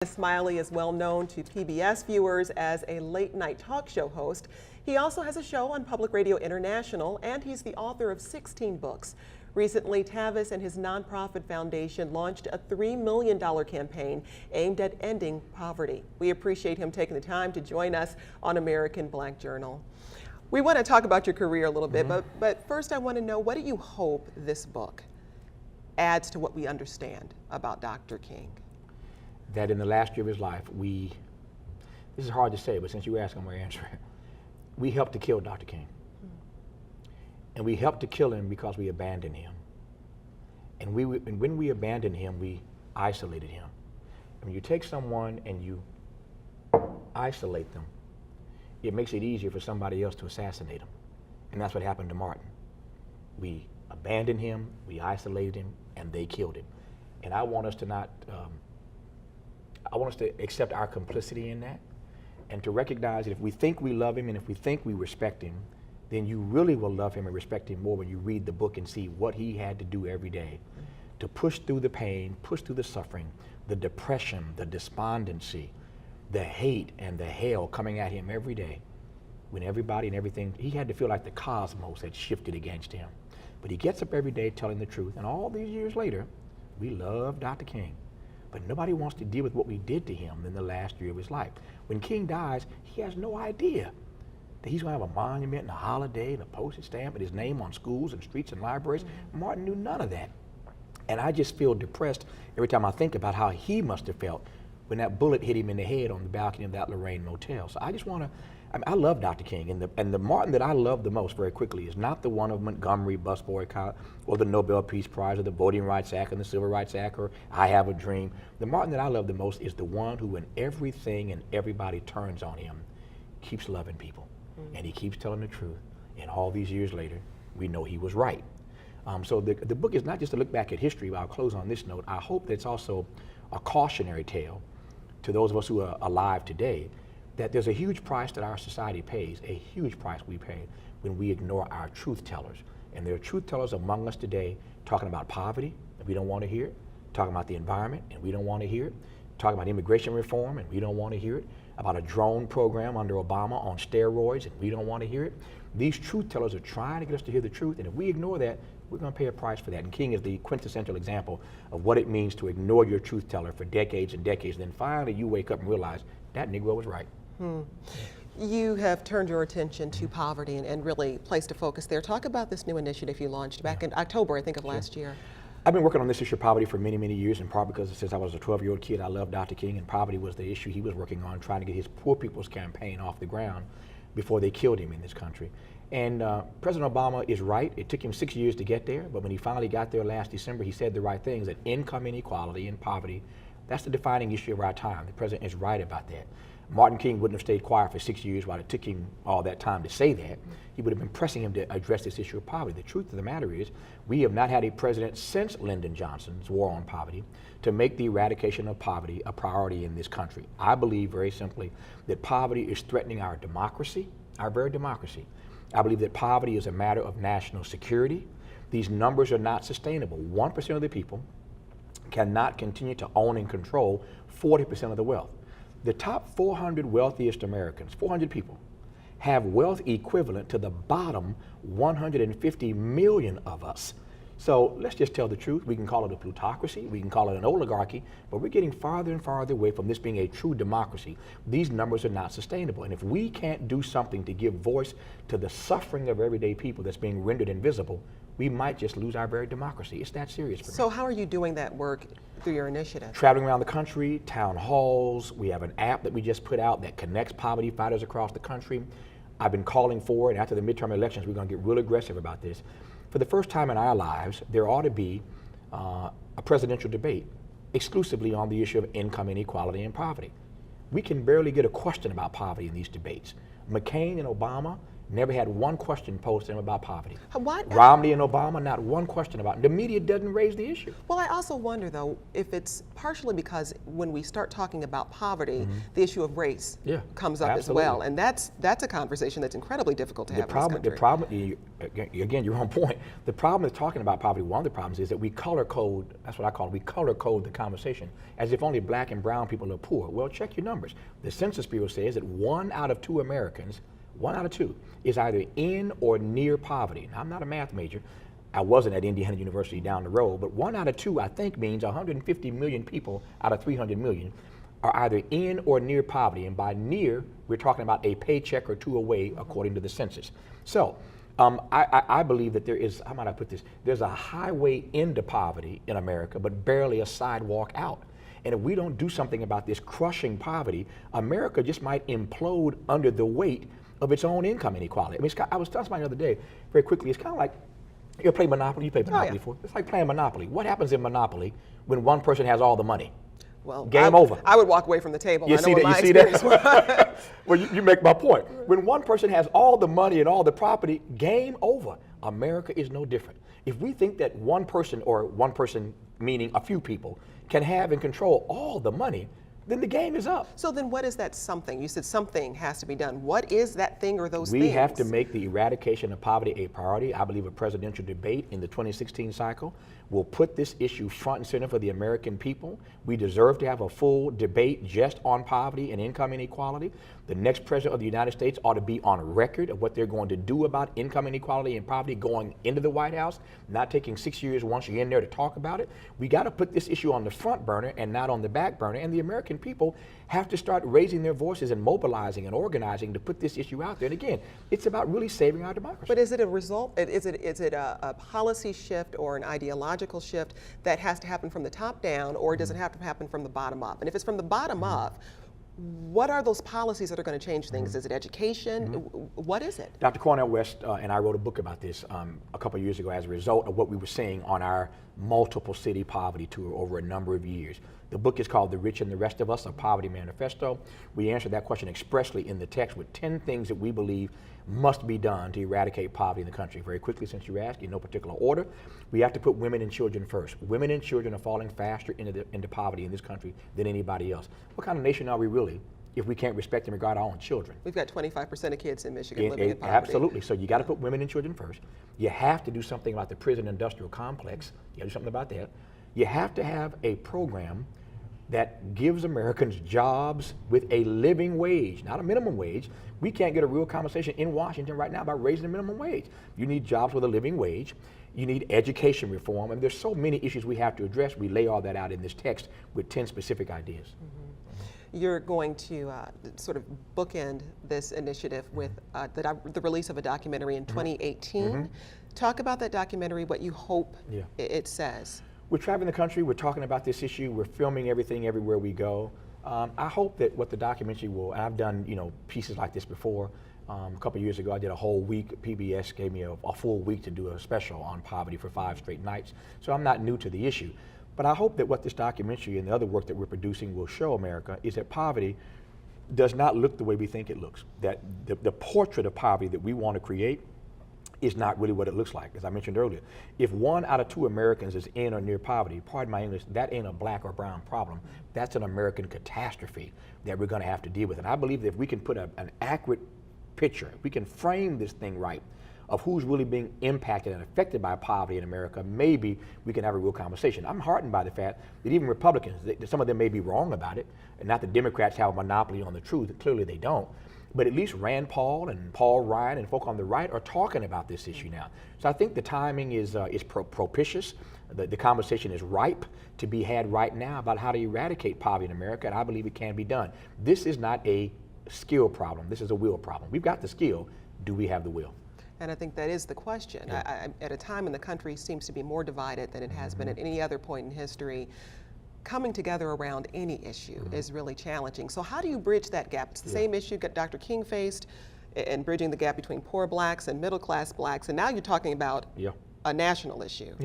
Tavis Smiley is well known to PBS viewers as a late-night talk show host. He also has a show on Public Radio International, and he's the author of 16 books. Recently, Tavis and his nonprofit foundation launched a $3 million campaign aimed at ending poverty. We appreciate him taking the time to join us on American Black Journal. We want to talk about your career a little bit, but first I want to know, what do you hope this book adds to what we understand about Dr. King? That in the last year of his life, this is hard to say, but since you asked, I'm going to answer it. We helped to kill Dr. King. And we helped to kill him because we abandoned him. And when we abandoned him, we isolated him. And when you take someone and you isolate them, it makes it easier for somebody else to assassinate him. And that's what happened to Martin. We abandoned him, we isolated him, and they killed him. And I want us to not, I want us to accept our complicity in that, and to recognize that if we think we love him and if we think we respect him, then you really will love him and respect him more when you read the book and see what he had to do every day to push through the pain, push through the suffering, the depression, the despondency, the hate and the hell coming at him every day. When everybody and everything, he had to feel like the cosmos had shifted against him. But he gets up every day telling the truth, and all these years later, we love Dr. King. But nobody wants to deal with what we did to him in the last year of his life. When King dies, he has no idea that he's going to have a monument and a holiday and a postage stamp and his name on schools and streets and libraries. Martin knew none of that. And I just feel depressed every time I think about how he must have felt when that bullet hit him in the head on the balcony of that Lorraine Motel. So I just want to, I love Dr. King, and the Martin that I love the most, very quickly, is not the one of Montgomery bus boycott or the Nobel Peace Prize or the Voting Rights Act and the Civil Rights Act or I Have a Dream. The Martin that I love the most is the one who, when everything and everybody turns on him, keeps loving people. And he keeps telling the truth. And all these years later, we know he was right. So the book is not just a look back at history, but I'll close on this note. I hope that it's also a cautionary tale to those of us who are alive today, that there's a huge price that our society pays, a huge price we pay when we ignore our truth tellers. And there are truth tellers among us today talking about poverty, and we don't want to hear it, talking about the environment, and we don't want to hear it, talking about immigration reform, and we don't want to hear it, about a drone program under Obama on steroids, and we don't want to hear it. These truth tellers are trying to get us to hear the truth, and if we ignore that, we're going to pay a price for that. And King is the quintessential example of what it means to ignore your truth teller for decades and decades, and then finally you wake up and realize that Negro was right. You have turned your attention to poverty and really placed a focus there. Talk about this new initiative you launched back in October, I think, of last year. I've been working on this issue of poverty for many, many years, in part because since I was a 12-year-old kid, I loved Dr. King, and poverty was the issue he was working on, trying to get his Poor People's Campaign off the ground before they killed him in this country. And President Obama is right. It took him 6 years to get there, but when he finally got there last December, he said the right things, that income inequality and poverty, that's the defining issue of our time. The president is right about that. Martin King wouldn't have stayed quiet for 6 years while it took him all that time to say that. He would have been pressing him to address this issue of poverty. The truth of the matter is, we have not had a president since Lyndon Johnson's war on poverty to make the eradication of poverty a priority in this country. I believe very simply that poverty is threatening our democracy, our very democracy. I believe that poverty is a matter of national security. These numbers are not sustainable. 1% of the people cannot continue to own and control 40% of the wealth. The top 400 wealthiest Americans, 400 people, have wealth equivalent to the bottom 150 million of us. So let's just tell the truth. We can call it a plutocracy, we can call it an oligarchy, but we're getting farther and farther away from this being a true democracy. These numbers are not sustainable. And if we can't do something to give voice to the suffering of everyday people that's being rendered invisible, we might just lose our very democracy. It's that serious for me. So how are you doing that work through your initiative? Traveling around the country, town halls. We have an app that we just put out that connects poverty fighters across the country. I've been calling for, and after the midterm elections, we're going to get real aggressive about this. For the first time in our lives, there ought to be a presidential debate exclusively on the issue of income inequality and poverty. We can barely get a question about poverty in these debates. McCain and Obama never had one question posed to them about poverty. What? Romney and Obama, not one question about it. The media doesn't raise the issue. Well, I also wonder, though, if it's partially because when we start talking about poverty, the issue of race comes up as well, and that's a conversation that's incredibly difficult to have in this country. The problem, again, you're on point. The problem with talking about poverty, one of the problems is that we color code, that's what I call it, we color code the conversation as if only black and brown people are poor. Well, check your numbers. The Census Bureau says that 1 out of 2 Americans, 1 out of 2, is either in or near poverty. Now, I'm not a math major. I wasn't at Indiana University down the road, but 1 out of 2, I think, means 150 million people out of 300 million are either in or near poverty. And by near, we're talking about a paycheck or 2 away, according to the census. So I believe that there is, how might I put this? There's a highway into poverty in America, but barely a sidewalk out. And if we don't do something about this crushing poverty, America just might implode under the weight of its own income inequality. I mean, I was telling somebody the other day, very quickly, it's kind of like, you play Monopoly, you played Monopoly before. It's like playing Monopoly. What happens in Monopoly when one person has all the money? Well, game over. I would walk away from the table. You see that? Well, you make my point. When one person has all the money and all the property, game over. America is no different. If we think that one person, or one person meaning a few people, can have and control all the money, then the game is up. So then what is that something? You said something has to be done. What is that thing or those things? We have to make the eradication of poverty a priority. I believe a presidential debate in the 2016 cycle will put this issue front and center for the American people. We deserve to have a full debate just on poverty and income inequality. The next president of the United States ought to be on record of what they're going to do about income inequality and poverty going into the White House, not taking 6 years once you're in there to talk about it. We got to put this issue on the front burner and not on the back burner, and the American people have to start raising their voices and mobilizing and organizing to put this issue out there. And again, it's about really saving our democracy. But is it a result, is it a policy shift or an ideological shift that has to happen from the top down, or does it have to happen from the bottom up? And if it's from the bottom up, what are those policies that are going to change things? Is it education? What is it? Dr. Cornel West and I wrote a book about this a couple of years ago as a result of what we were seeing on our multiple city poverty tour over a number of years. The book is called The Rich and the Rest of Us, a Poverty Manifesto. We answered that question expressly in the text with 10 things that we believe must be done to eradicate poverty in the country. Very quickly, since you asked, in no particular order, we have to put women and children first. Women and children are falling faster into poverty in this country than anybody else. What kind of nation are we really if we can't respect and regard our own children? We've got 25% of kids in Michigan living in poverty. Absolutely. So you got to put women and children first. You have to do something about the prison industrial complex. You got to do something about that. You have to have a program that gives Americans jobs with a living wage, not a minimum wage. We can't get a real conversation in Washington right now about raising the minimum wage. You need jobs with a living wage. You need education reform. And there's so many issues we have to address. We lay all that out in this text with 10 specific ideas. You're going to sort of bookend this initiative with the release of a documentary in 2018. Talk about that documentary, what you hope it says. We're traveling the country, we're talking about this issue, we're filming everything everywhere we go. I hope that what the documentary will, and I've done pieces like this before. A couple of years ago I did a whole week. PBS gave me a full week to do a special on poverty for 5 straight nights. So I'm not new to the issue. But I hope that what this documentary and the other work that we're producing will show America is that poverty does not look the way we think it looks. That the portrait of poverty that we want to create is not really what it looks like. As I mentioned earlier, if 1 out of 2 Americans is in or near poverty, pardon my English, that ain't a black or brown problem. That's an American catastrophe that we're going to have to deal with. And I believe that if we can put an accurate picture, if we can frame this thing right, of who's really being impacted and affected by poverty in America, maybe we can have a real conversation. I'm heartened by the fact that even Republicans, some of them may be wrong about it, and not that Democrats have a monopoly on the truth, clearly they don't, but at least Rand Paul and Paul Ryan and folk on the right are talking about this issue now. So I think the timing is propitious. The conversation is ripe to be had right now about how to eradicate poverty in America, and I believe it can be done. This is not a skill problem, this is a will problem. We've got the skill, do we have the will? And I think that is the question. At a time when the country seems to be more divided than it has been at any other point in history, coming together around any issue is really challenging. So how do you bridge that gap? It's the same issue Dr. King faced in bridging the gap between poor blacks and middle class blacks, and now you're talking about a national issue.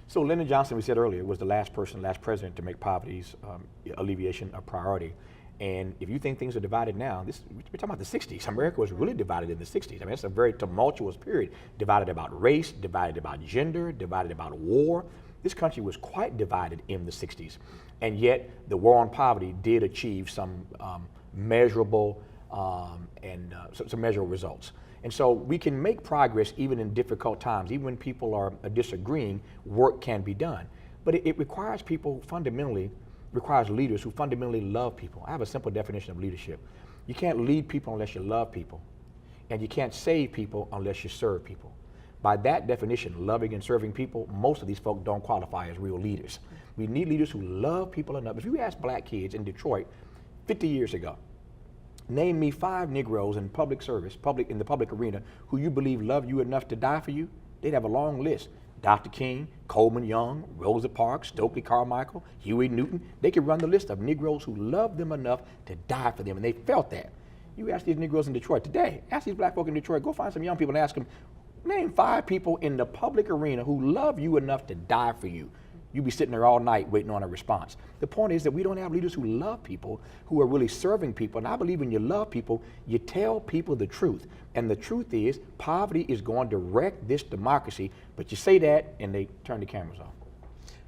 So Lyndon Johnson, we said earlier, was the last president to make poverty's alleviation a priority. And if you think things are divided now, we're talking about the 60s. America was really divided in the 60s. I mean, it's a very tumultuous period, divided about race, divided about gender, divided about war. This country was quite divided in the 60s. And yet, the war on poverty did achieve some measurable some measurable results. And so we can make progress even in difficult times. Even when people are disagreeing, work can be done. But it requires people requires leaders who fundamentally love people. I have a simple definition of leadership. You can't lead people unless you love people. And you can't save people unless you serve people. By that definition, loving and serving people, most of these folk don't qualify as real leaders. We need leaders who love people enough. If you ask black kids in Detroit 50 years ago, name me 5 Negroes in public service, in the public arena, who you believe love you enough to die for you, they'd have a long list. Dr. King, Coleman Young, Rosa Parks, Stokely Carmichael, Huey Newton. They could run the list of Negroes who loved them enough to die for them, and they felt that. You ask these Negroes in Detroit today, ask these black folk in Detroit, go find some young people and ask them, name 5 people in the public arena who love you enough to die for you. You'd be sitting there all night waiting on a response. The point is that we don't have leaders who love people, who are really serving people. And I believe when you love people, you tell people the truth. And the truth is, poverty is going to wreck this democracy. But you say that, and they turn the cameras off.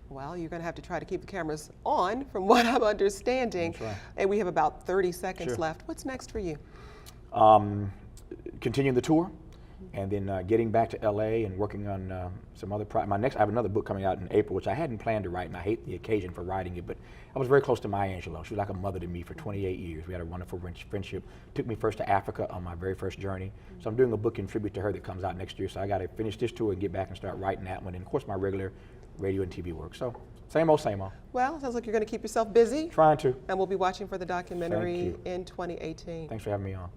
Well, you're going to have to try to keep the cameras on, from what I'm understanding. That's right. And we have about 30 seconds left. What's next for you? Continuing the tour. And then getting back to LA and working on some other I have another book coming out in April, which I hadn't planned to write, and I hate the occasion for writing it, but I was very close to Maya Angelou. She was like a mother to me for 28 years. We had a wonderful friendship. Took me first to Africa on my very first journey. So I'm doing a book in tribute to her that comes out next year. So I got to finish this tour and get back and start writing that one. And of course, my regular radio and TV work. So same old, same old. Well, sounds like you're going to keep yourself busy. Trying to. And we'll be watching for the documentary in 2018. Thanks for having me on.